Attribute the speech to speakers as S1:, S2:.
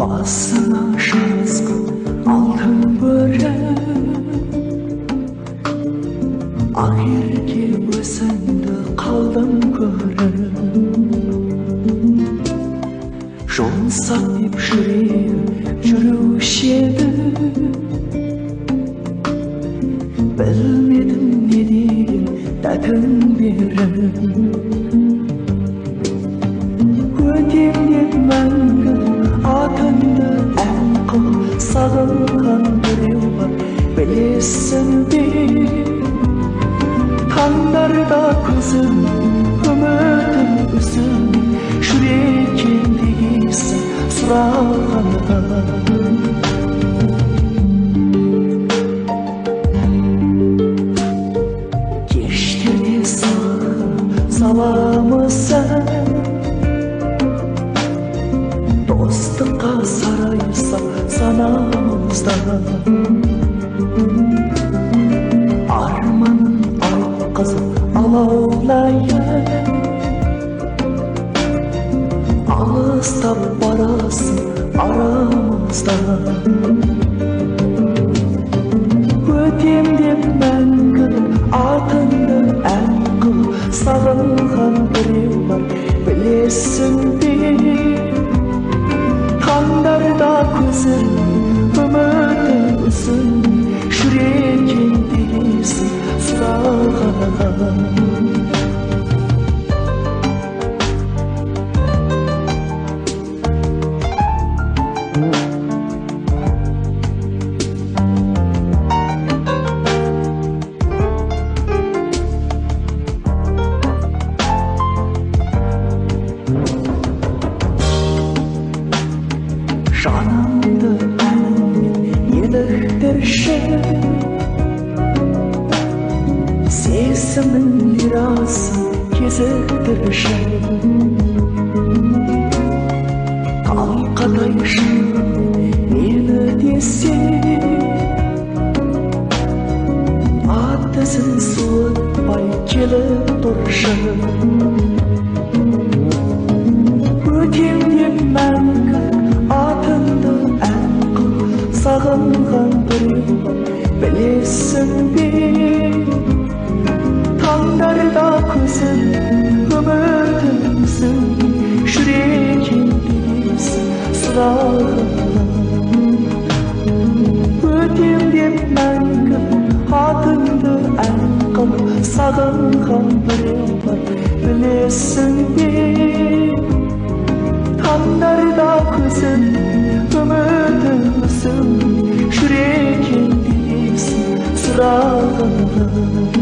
S1: басына жазғым алтын бөрі, ақерке өзіңді қалдым көріп, жұмсақ деп жүрегім жүруші еді, білмедім не деген тәтін беріп, өтем деп мәңгі атыңды ән қыл, сағынған біреу бар білесің бе? Таңдарда көзім үмітім үзім, жүрекем дегейсің сұрағанда. Кештерде саламысың, достыққа сарайса санамызда, арманын айтқызып алаулайын, алыстап барасың арамызда. Өтем деп мәңгі атыңды ән қыл, сағынған біреу бар білесің бе? Таңдарда көзім үмітім үзім, жүрегем дегейсің сұрағанда. Жанымды әніңмен еліктірші, сезімнің лирасын кезіктірші, қалқадай шынымен мені десе, ат ізін суытпай келіп тұршы. Өтем деп мәңгі атыңды ән қыл, сағынған біреу бар білесің бе? Таңдарда көзім үмітім үзім, жүрегем дегейсің сұрағанда. Өтем деп мәңгі атыңды ән қыл, сағынған біреу бар білесің бе? Таңдарда көзім үмітім үзім, жүрегем дегейсің сұрағанда.